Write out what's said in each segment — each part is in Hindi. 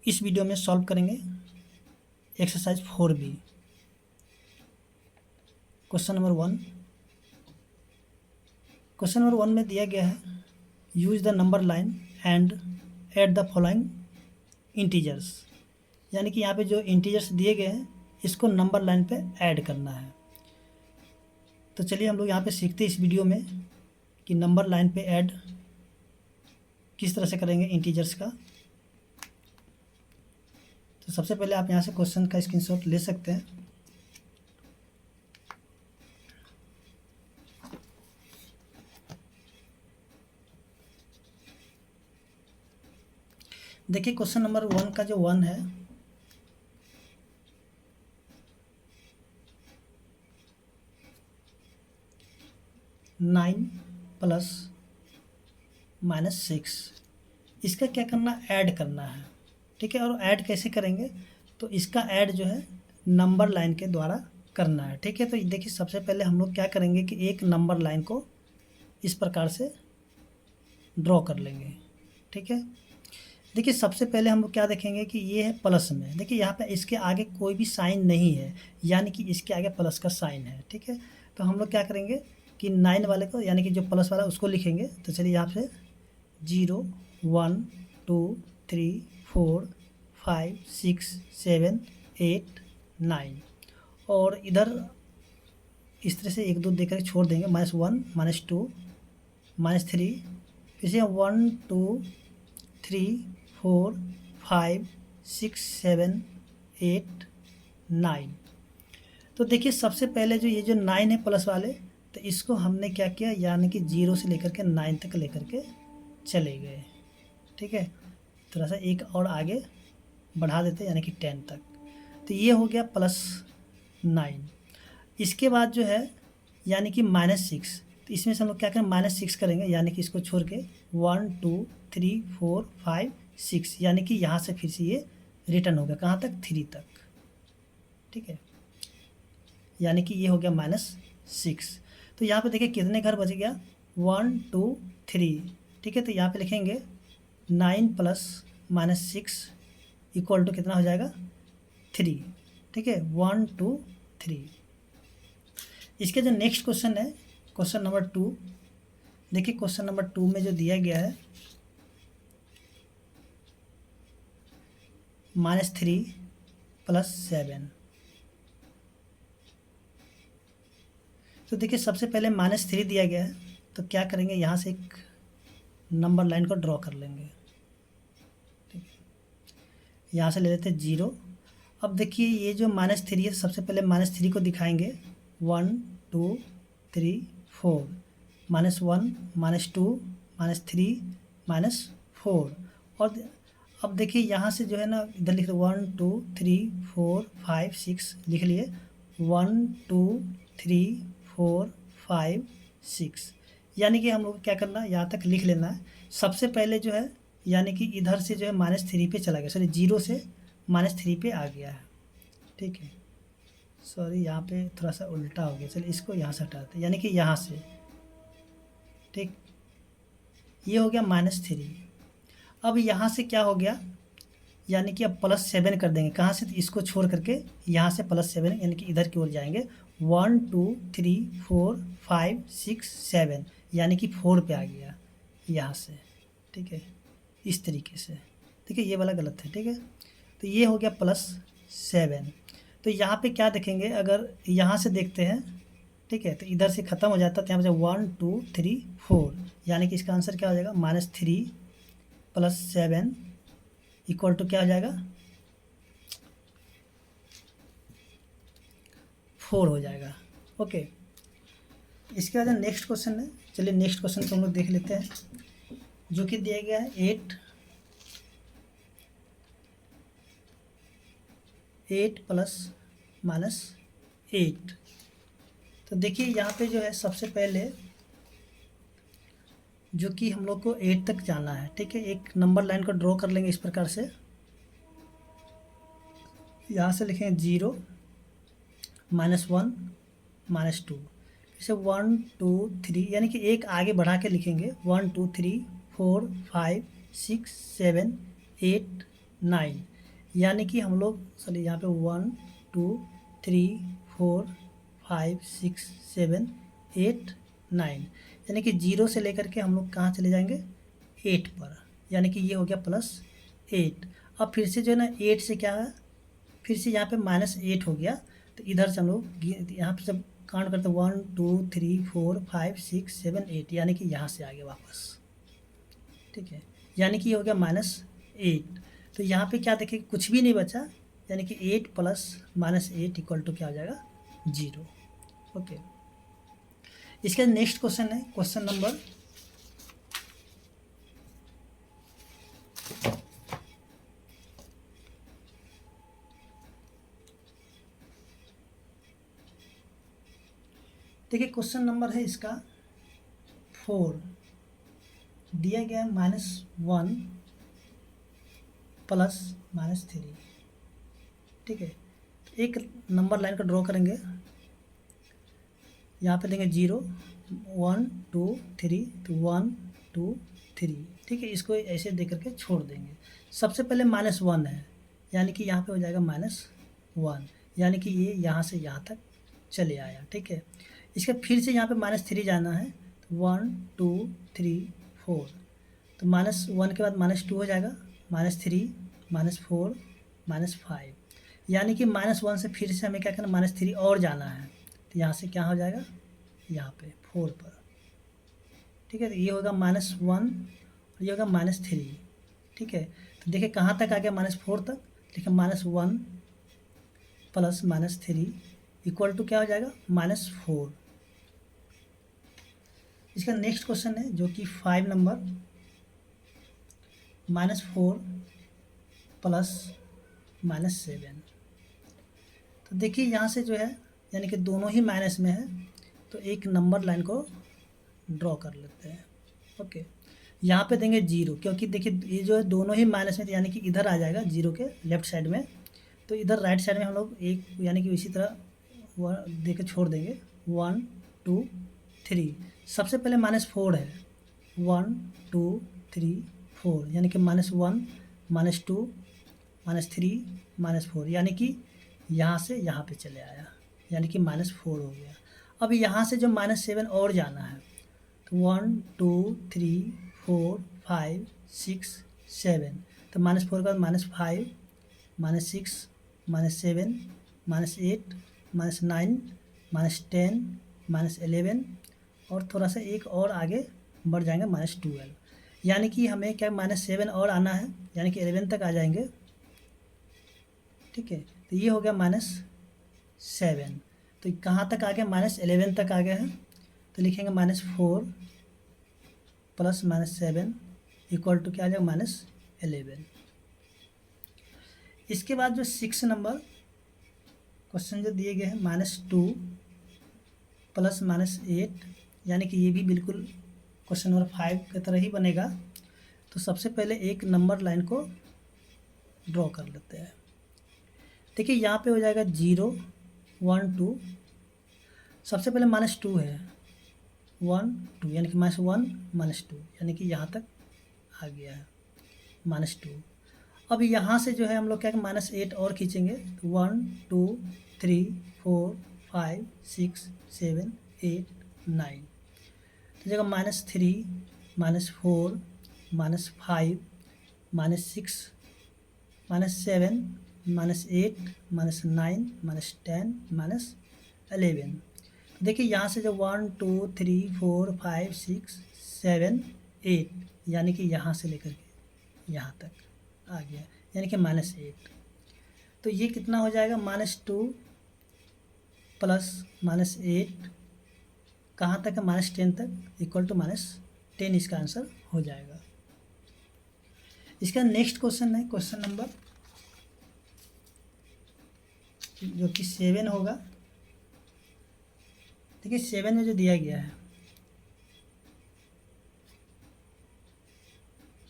इस वीडियो में सॉल्व करेंगे एक्सरसाइज 4B। क्वेश्चन नंबर 1 में दिया गया है use the number line and add the following integers, यानी कि यहाँ पे जो इंटीजर्स दिए गए हैं इसको नंबर लाइन पे ऐड करना है। तो चलिए हम लोग यहाँ पे सीखते हैं इस वीडियो में कि नंबर लाइन पे ऐड किस तरह से करेंगे इंटीजर्स का। तो सबसे पहले आप यहाँ से क्वेश्चन का स्क्रीनशॉट ले सकते हैं। देखिए क्वेश्चन नंबर 1 का जो 1 है, (9+-6) इसका क्या करना, ऐड करना है। ठीक है, और ऐड कैसे करेंगे, तो इसका ऐड जो है नंबर लाइन के द्वारा करना है। ठीक है, तो देखिए सबसे पहले हम लोग क्या करेंगे कि एक नंबर लाइन को इस प्रकार से ड्रॉ कर लेंगे। ठीक है, देखिए सबसे पहले हम लोग क्या देखेंगे कि ये है प्लस में। देखिए यहाँ पे इसके आगे कोई भी साइन नहीं है, यानी कि इसके आगे प्लस का साइन है। ठीक है, तो हम लोग क्या करेंगे कि 9 वाले को, यानी कि जो प्लस वाला उसको लिखेंगे। तो चलिए यहाँ पे 0 1 2 3 4 5 6 7 8 9, और इधर इस तरह से 1 2 देकर छोड़ देंगे, -1 -2 -3, फिर से 1 2 3 4 5 6 7 8 9। तो देखिए सबसे पहले जो ये जो 9 है प्लस वाले, तो इसको हमने क्या किया, यानी कि 0 से लेकर के 9 तक लेकर के चले गए। ठीक है, थोड़ा सा एक और आगे बढ़ा देते, यानी कि 10 तक। तो ये हो गया +9। इसके बाद जो है यानी कि -6, तो इसमें से हम लोग क्या करें, -6 करेंगे, यानी कि इसको छोड़ के 1 2 3 4 5 6, यानी कि यहाँ से फिर से ये रिटर्न हो गया कहाँ तक, 3 तक। ठीक है, यानी कि ये हो गया -6। तो यहाँ पे देखिए कितने घर बच गया, 1 2 3। ठीक है, तो यहाँ पे लिखेंगे 9 + -6 इक्वल टू कितना हो जाएगा, 3। ठीक है, 1 2 3। इसके जो नेक्स्ट क्वेश्चन है, क्वेश्चन नंबर 2, देखिए क्वेश्चन नंबर 2 में जो दिया गया है -3 + 7। तो देखिए सबसे पहले -3 दिया गया है, तो क्या करेंगे, यहाँ से एक नंबर लाइन को ड्रॉ कर लेंगे। ठीक, यहाँ से ले लेते हैं 0। अब देखिए ये जो -3 है, सबसे पहले -3 को दिखाएंगे, 1 2 3 4, -1 -2 -3 -4। और अब देखिए यहाँ से जो है ना, इधर लिख 1 2 3 4 5 6 लिख लिए, 1 2 3 4 5 6, यानी कि हम लोग क्या करना है, यहाँ तक लिख लेना है। सबसे पहले जो है यानी कि इधर से जो है -3 पे चला गया, सॉरी 0 से -3 पे आ गया है। ठीक है, सॉरी यहाँ पे थोड़ा सा उल्टा हो गया, चलिए इसको यहाँ से हटाते हैं, यानी कि यहाँ से। ठीक, ये हो गया -3। अब यहाँ से क्या हो गया, यानी कि अब +7 कर देंगे, कहाँ से, तो इसको छोड़ करके यहाँ से +7, यानी कि इधर की ओर जाएंगे, 1 2 3 4 5 6 7, यानी कि 4 पे आ गया यहाँ से। ठीक है, इस तरीके से। ठीक है, ये वाला गलत है। ठीक है, तो ये हो गया +7। तो यहाँ पे क्या देखेंगे, अगर यहाँ से देखते हैं, ठीक है, तो इधर से ख़त्म हो जाता है, तो यहाँ पे 1 2 3 4, यानी कि इसका आंसर क्या हो जाएगा, -3 + 7 इक्वल टू क्या हो जाएगा, 4 हो जाएगा। ओके, इसके बाद नेक्स्ट क्वेश्चन है, चलिए नेक्स्ट क्वेश्चन को हम लोग देख लेते हैं, जो कि दिया गया है 8 + -8। तो देखिए यहाँ पे जो है सबसे पहले जो कि हम लोग को 8 तक जाना है। ठीक है, एक नंबर लाइन को ड्रॉ कर लेंगे इस प्रकार से, यहाँ से लिखेंगे 0 -1 -2, जैसे 1 2 3, यानी कि एक आगे बढ़ा के लिखेंगे, 1 2 3 4 5 6 7 8 9, यानी कि हम लोग चलिए यहाँ पे 1 2 3 4 5 6 7 8 9, यानी कि 0 से लेकर के हम लोग कहाँ चले जाएंगे 8 पर, यानी कि ये हो गया +8। अब फिर से जो है ना 8 से क्या है, फिर से यहाँ पे -8 हो गया, तो इधर से हम लोग यहाँ पे जब काउंट करते 1 2 3 4 5 6 7 8, यानी कि यहाँ से आगे वापस, ठीक है, यानी कि ये हो गया -8। तो यहाँ पे क्या देखिए कुछ भी नहीं बचा, यानी कि 8 प्लस -8 इक्वल टू क्या हो जाएगा 0। ओके, इसके नेक्स्ट क्वेश्चन है क्वेश्चन नंबर 4 दिया गया -1 प्लस -3, ठीक है। एक नंबर लाइन को ड्रॉ करेंगे, यहाँ पे देंगे 0 1 2 3, तो 1 2 3, ठीक है, इसको ऐसे दे करके छोड़ देंगे। सबसे पहले -1 है, यानी कि यहाँ पे हो जाएगा -1, यानी कि ये यहाँ से यहाँ तक चले आया, ठीक है। इसके फिर से यहाँ पे -3 जाना है, तो 1 2 3 4, तो -1 के बाद -2 हो जाएगा, -3 -4 -5, यानी कि -1 से फिर से हमें क्या करना -3 और जाना है, तो यहाँ से क्या हो जाएगा यहाँ पे 4 पर, ठीक है। तो ये होगा -1 और ये होगा -3, ठीक है। तो देखिए कहाँ तक आ गया -4 तक, देखिए -1 प्लस -3 इक्वल टू क्या हो जाएगा -4। इसका नेक्स्ट क्वेश्चन है जो कि 5 नंबर, -4 प्लस -7। तो देखिए यहाँ से जो है यानी कि दोनों ही माइनस में है, तो एक नंबर लाइन को ड्रॉ कर लेते हैं। ओके, यहाँ पे देंगे 0, क्योंकि देखिए ये जो है दोनों ही माइनस में, यानी कि इधर आ जाएगा 0 के लेफ्ट साइड में, तो इधर राइट साइड में हम लोग एक यानी कि इसी तरह वह दे के छोड़ देंगे 1 2 3। सबसे पहले -4 है, 1 2 3 4, यानी कि -1 -2 -3 -4, यानी कि यहाँ से यहाँ पे चले आया, यानी कि -4 हो गया। अब यहाँ से जो -7 और जाना है, तो 1 2 3 4 5 6 7, तो -4 के बाद -5 -6 -7 -8 -9 -10 -11, और थोड़ा सा एक और आगे बढ़ जाएंगे -12, यानी कि हमें क्या -7 और आना है, यानी कि 11 तक आ जाएंगे, ठीक है। तो ये हो गया -7, तो कहाँ तक आ गया -11 तक आ गया है, तो लिखेंगे -4 प्लस -7 इक्वल टू क्या आ जाएगा -11। इसके बाद जो 6 नंबर क्वेश्चन जो दिए गए हैं -2 प्लस -8, यानी कि ये भी बिल्कुल क्वेश्चन नंबर 5 की तरह ही बनेगा। तो सबसे पहले एक नंबर लाइन को ड्रॉ कर लेते हैं। देखिए यहाँ पे हो जाएगा 0 1 2, सबसे पहले -2 है 1 2, यानी कि -1 -2, यानी कि यहाँ तक आ गया है -2। अब यहाँ से जो है हम लोग क्या -8 और खींचेंगे, 1 2 3 4 5 6 7 8 9, तो जगह -3 -4 -5 -6 -7 -8 -9 -10 -11। देखिए यहाँ से जो 1 2 3 4 5 6 7 8, यानी कि यहाँ से लेकर के यहाँ तक आ गया, यानी कि -8। तो ये कितना हो जाएगा -2 प्लस -8, कहाँ तक है -10 तक इक्वल टू -10, इसका आंसर हो जाएगा। इसका नेक्स्ट क्वेश्चन है क्वेश्चन नंबर जो कि 7 होगा। देखिए 7 में जो दिया गया है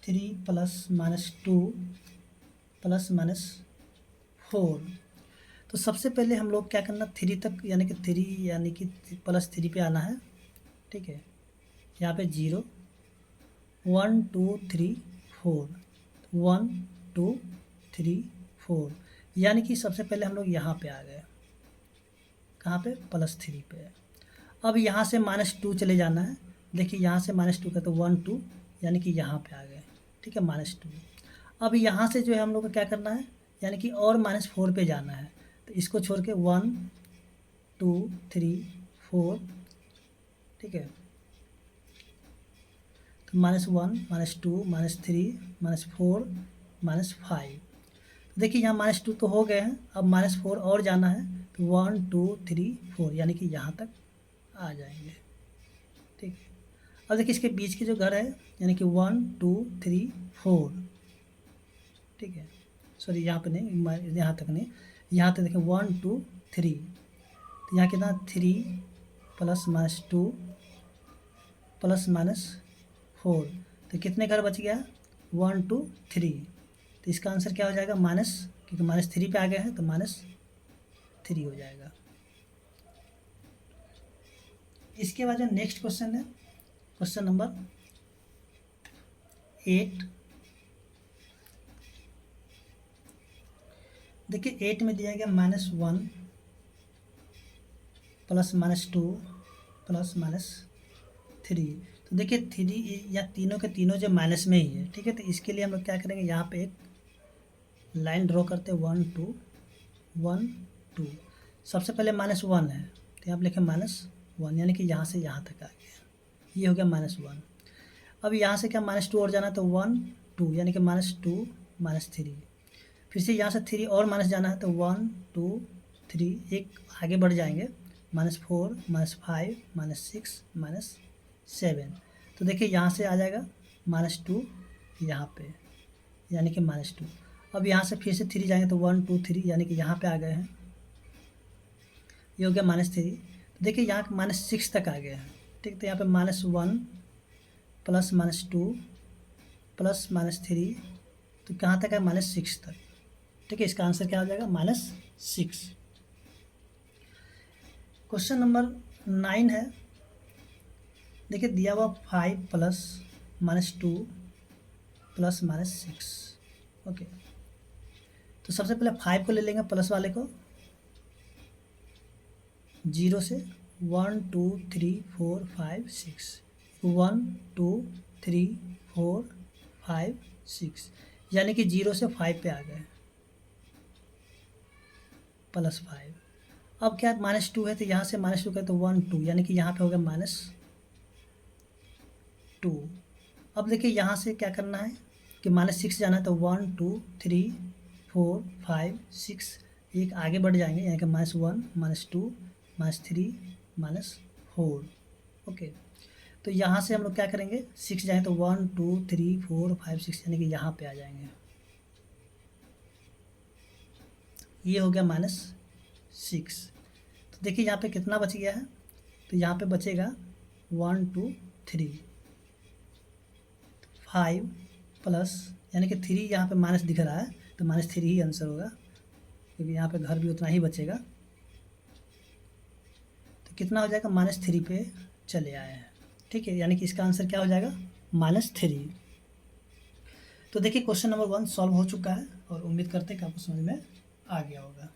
3 प्लस -2 प्लस -4, तो सबसे पहले हम लोग क्या करना 3 तक, यानी कि 3 यानी कि +3 पे आना है, ठीक है। यहाँ पे 0 1 2 3 4, 1 2 3 4, यानी कि सबसे पहले हम लोग यहाँ पे आ गए, कहाँ पे, +3 पे। अब यहाँ से -2 चले जाना है, देखिए यहाँ से -2 का तो 1 2, यानी कि यहाँ पे आ गए, ठीक है, -2। अब यहाँ से जो है हम लोग को क्या करना है, यानी कि और -4 पे जाना है, तो इसको छोड़ के 1 2 3 4, ठीक है, तो -1 -2 -3 -4 -5। तो देखिए यहाँ -2 तो हो गए हैं, अब -4 और जाना है, तो 1 2 3 4, यानी कि यहाँ तक आ जाएंगे, ठीक है। अब देखिए इसके बीच के जो घर है, यानी कि 1 2 3 4, ठीक है, सॉरी यहाँ पे नहीं, यहाँ तक नहीं, यहाँ तक देखिए 1 2 3, तो यहाँ कितना 3 + -2 + -4, तो कितने घर बच गया, 1 2 3, तो इसका आंसर क्या हो जाएगा, माइनस, क्योंकि -3 पे आ गए हैं तो -3 हो जाएगा। इसके बाद जो नेक्स्ट क्वेश्चन है, क्वेश्चन नंबर 8। देखिए 8 में दिया गया -1 + -2 + -3, तो देखिए 3 या तीनों के तीनों जो माइनस में ही है, ठीक है, तो इसके लिए हम लोग क्या करेंगे, यहाँ पे एक लाइन ड्रॉ करते हैं, 1 2 1 2। सबसे पहले -1 है, तो यहाँ पे लिखें -1, यानी कि यहाँ से यहाँ तक आ गया, ये हो गया -1। अब यहाँ से क्या -2 और जाना, तो 1 2, यानी कि -2 -3, फिर से यहाँ से 3 और माइनस जाना है, तो 1 2 3, एक आगे बढ़ जाएंगे, -4 -5 -6 -7, तो देखिए यहाँ से आ जाएगा -2 यहाँ पे, यानी कि -2। अब यहाँ से फिर से 3 जाएंगे, तो 1 2 3, यानी कि यहाँ पे आ गए हैं, ये हो गया -3। तो देखिए यहाँ -6 तक आ गए हैं, ठीक, तो यहाँ पे -1 + -2 + -3, तो कहाँ तक है, -6 तक, ठीक है, इसका आंसर क्या हो जाएगा, -6। क्वेश्चन नंबर 9 है, देखिए दिया हुआ 5 + -2 + -6, ओके, तो सबसे पहले 5 को ले लेंगे, प्लस वाले को, 0 से 1 2 3 4 5 6, 1 2 3 4 5 6, यानी कि 0 से 5 पे आ गए, +5। अब क्या -2 है, तो यहाँ से -2 का तो 1 2, यानी कि यहाँ पे हो गया -2। अब देखिए यहाँ से क्या करना है कि -6 जाना है, तो 1 2 3 4 5 6, एक आगे बढ़ जाएंगे, यानी कि -1 -2 -3 -4, ओके। तो यहाँ से हम लोग क्या करेंगे, 6 जाएंगे, तो 1 2 3 4 5 6, यानी कि यहाँ पे आ जाएंगे, ये हो गया -6। तो देखिए यहाँ पे कितना बच गया है, तो यहाँ पे बचेगा 1 2 3 5 प्लस, यानी कि 3 यहाँ पे माइनस दिख रहा है, तो -3 ही आंसर होगा, क्योंकि यहाँ पे घर भी उतना ही बचेगा, तो कितना हो जाएगा, -3 पे चले आए हैं, ठीक है, यानी कि इसका आंसर क्या हो जाएगा, -3। तो देखिए क्वेश्चन नंबर 1 सॉल्व हो चुका है, और उम्मीद करते हैं कि आपको समझ में आ गया होगा।